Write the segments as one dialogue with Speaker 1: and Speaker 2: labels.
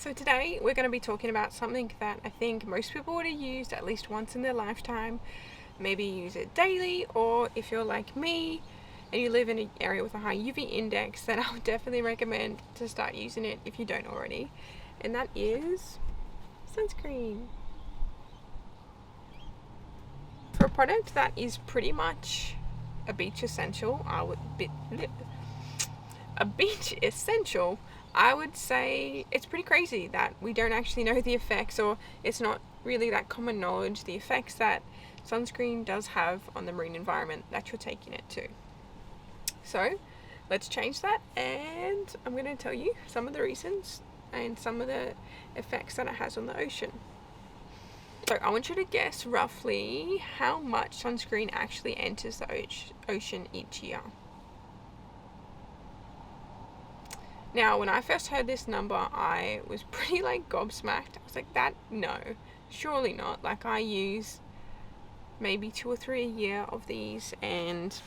Speaker 1: So today we're going to be talking about something that I think most people would have used at least once in their lifetime. Maybe use it daily, or if you're like me and you live in an area with a high UV index, then I would definitely recommend to start using it if you don't already. And that is sunscreen. For a product that is pretty much a beach essential, I would say it's pretty crazy that we don't actually know the effects, or it's not really that common knowledge, the effects that sunscreen does have on the marine environment that you're taking it to. So let's change that, and I'm going to tell you some of the reasons and some of the effects that it has on the ocean. So I want you to guess roughly how much sunscreen actually enters the ocean each year. Now, when I first heard this number, I was pretty gobsmacked. I was like, no, surely not. I use maybe 2 or 3 a year of these, and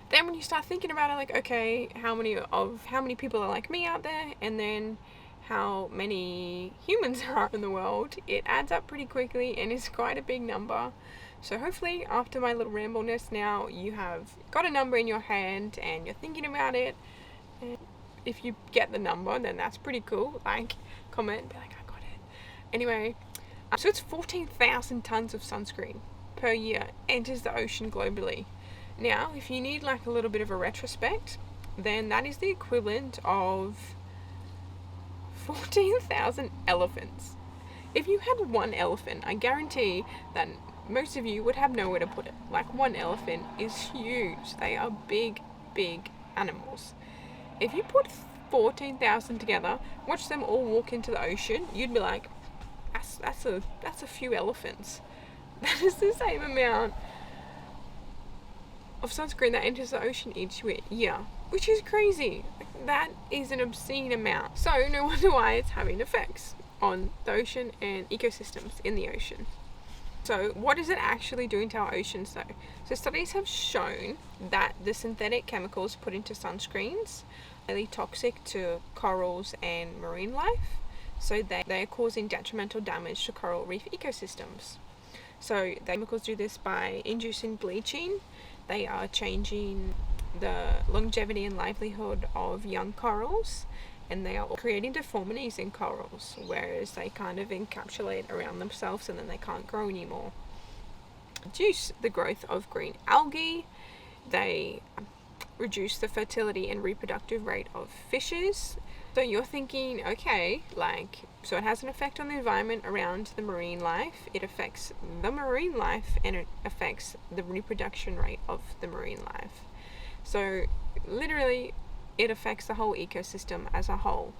Speaker 1: then when you start thinking about it, okay, how many people are like me out there, and then how many humans there are in the world, it adds up pretty quickly and is quite a big number. So hopefully after my little rambleness now, you have got a number in your hand and you're thinking about it. And if you get the number, then that's pretty cool. Comment, be like, I got it. Anyway, so it's 14,000 tons of sunscreen per year enters the ocean globally. Now, if you need a little bit of a retrospect, then that is the equivalent of 14,000 elephants. If you had one elephant, I guarantee that most of you would have nowhere to put it. One elephant is huge. They are big, big animals. If you put 14,000 together, watch them all walk into the ocean, you'd be like, that's a few elephants. That is the same amount of sunscreen that enters the ocean each year, which is crazy. That is an obscene amount. So no wonder why it's having effects on the ocean and ecosystems in the ocean. So what is it actually doing to our oceans though? So studies have shown that the synthetic chemicals put into sunscreens are really toxic to corals and marine life. So they are causing detrimental damage to coral reef ecosystems. So the chemicals do this by inducing bleaching. They are changing the longevity and livelihood of young corals, and they are creating deformities in corals, whereas they kind of encapsulate around themselves and then they can't grow anymore. Reduce the growth of green algae. They reduce the fertility and reproductive rate of fishes. So you're thinking, okay, so it has an effect on the environment around the marine life. It affects the marine life and it affects the reproduction rate of the marine life. So literally it affects the whole ecosystem as a whole.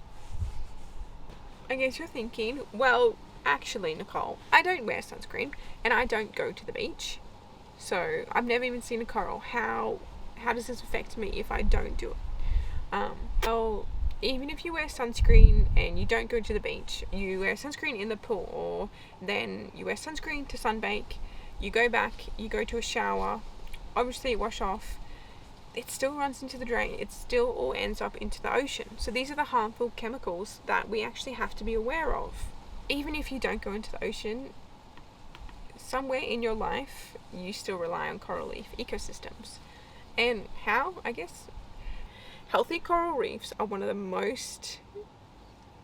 Speaker 1: I guess you're thinking, well, actually, Nicole, I don't wear sunscreen and I don't go to the beach. So I've never even seen a coral. How does this affect me if I don't do it? Well, even if you wear sunscreen and you don't go to the beach, you wear sunscreen in the pool, or then you wear sunscreen to sunbake, you go back, you go to a shower, obviously you wash off, it still runs into the drain. It still all ends up into the ocean. So these are the harmful chemicals that we actually have to be aware of. Even if you don't go into the ocean, somewhere in your life, you still rely on coral reef ecosystems. And how? I guess healthy coral reefs are one of the most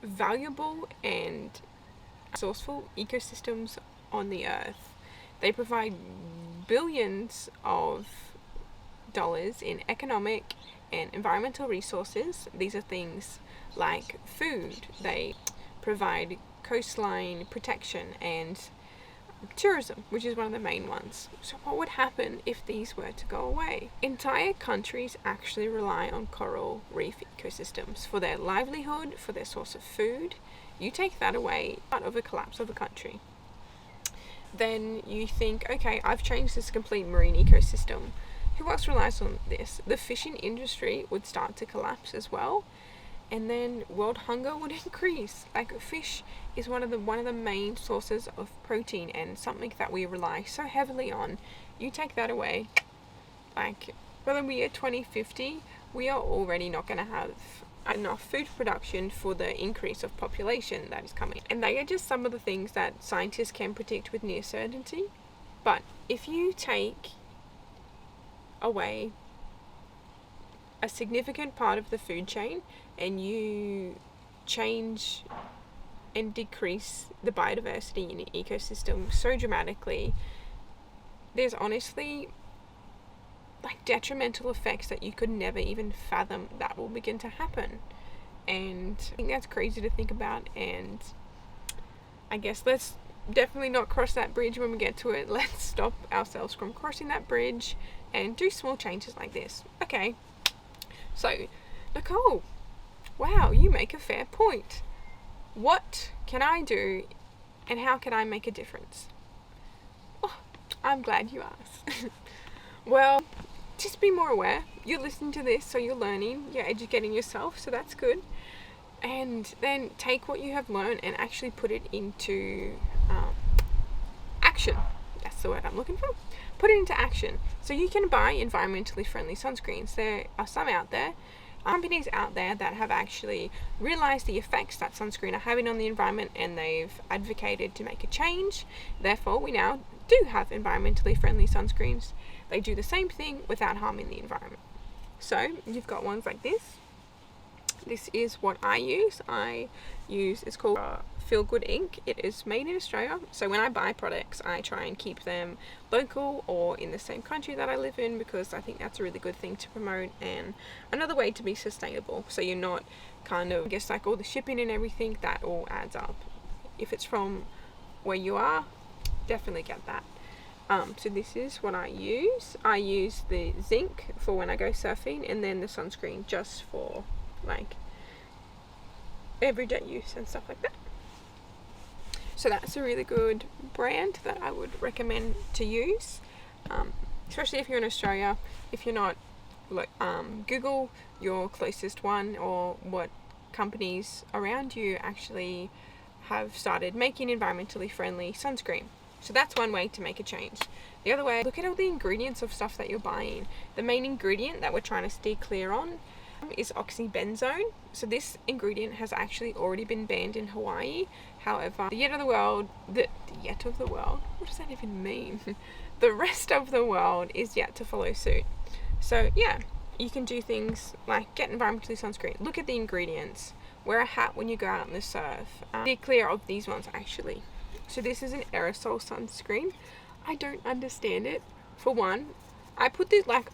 Speaker 1: valuable and resourceful ecosystems on the earth. They provide billions of dollars in economic and environmental resources. These are things like food. They provide coastline protection and tourism, which is one of the main ones. So what would happen if these were to go away? Entire countries actually rely on coral reef ecosystems for their livelihood, for their source of food. You take that away, part of a collapse of a country. Then you think, okay, I've changed this complete marine ecosystem. Who else relies on this? The fishing industry would start to collapse as well, and then world hunger would increase. Fish is one of the main sources of protein and something that we rely so heavily on. You take that away, by the year 2050, we are already not going to have enough food production for the increase of population that is coming. And they are just some of the things that scientists can predict with near certainty. But if you take away a significant part of the food chain and you change and decrease the biodiversity in an ecosystem so dramatically, there's honestly like detrimental effects that you could never even fathom that will begin to happen. And I think that's crazy to think about, and I guess let's definitely not cross that bridge when we get to it. Let's stop ourselves from crossing that bridge and do small changes like this. Okay, so Nicole, wow, you make a fair point. What can I do and how can I make a difference? Oh, I'm glad you asked. Well, just be more aware. You're listening to this, so you're learning, you're educating yourself, so that's good. And then take what you have learned and actually put it into action. That's the word I'm looking for. Put it into action. So you can buy environmentally friendly sunscreens. There are some out there, companies out there that have actually realized the effects that sunscreen are having on the environment, and they've advocated to make a change. Therefore, we now do have environmentally friendly sunscreens. They do the same thing without harming the environment. So you've got ones like this. This is what I use. It's called Feel Good Ink. It is made in Australia. So when I buy products, I try and keep them local or in the same country that I live in, because I think that's a really good thing to promote and another way to be sustainable. So you're not kind of, I guess, like all the shipping and everything, that all adds up. If it's from where you are, definitely get that. So this is what I use. I use the zinc for when I go surfing, and then the sunscreen just for like everyday use and stuff like that. So that's a really good brand that I would recommend to use, especially if you're in Australia. If you're not, Google your closest one or what companies around you actually have started making environmentally friendly sunscreen. So that's one way to make a change. The other way, look at all the ingredients of stuff that you're buying. The main ingredient that we're trying to steer clear on is oxybenzone. So this ingredient has actually already been banned in Hawaii. However, the rest of the world, what does that even mean? The rest of the world is yet to follow suit. So yeah, you can do things like get environmentally sunscreen, look at the ingredients, wear a hat when you go out in the surf, steer clear of these ones actually. So this is an aerosol sunscreen. I don't understand it. For one, I put this, like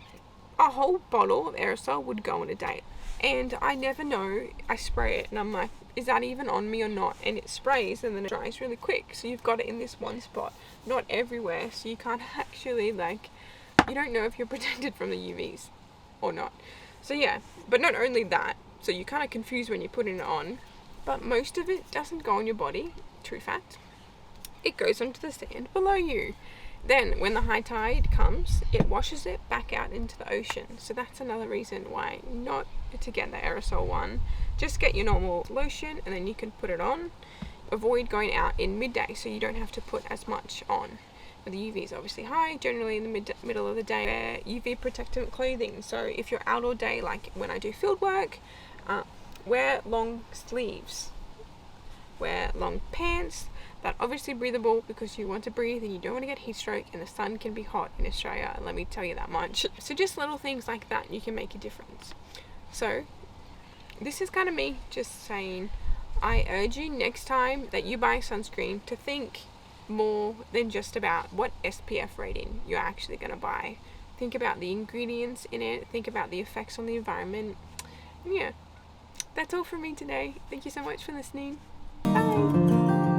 Speaker 1: a whole bottle of aerosol would go in a day, and I never know. I spray it and I'm like, is that even on me or not? And it sprays and then it dries really quick. So you've got it in this one spot, not everywhere. So you can't actually, you don't know if you're protected from the UVs or not. So yeah, but not only that, so you're kind of confused when you're putting it on, but most of it doesn't go on your body. True fact. It goes onto the sand below you. Then when the high tide comes, it washes it back out into the ocean. So that's another reason why not to get the aerosol one. Just get your normal lotion and then you can put it on. Avoid going out in midday so you don't have to put as much on. But the UV is obviously high, generally in the middle of the day. Wear UV protectant clothing. So if you're out all day, like when I do field work, wear long sleeves. Wear long pants. That obviously breathable, because you want to breathe and you don't want to get heat stroke, and the sun can be hot in Australia, let me tell you that much. So just little things like that, you can make a difference. So this is kind of me just saying, I urge you next time that you buy sunscreen to think more than just about what SPF rating you're actually going to buy. Think about the ingredients in it, think about the effects on the environment. And yeah, that's all from me today. Thank you so much for listening. Bye.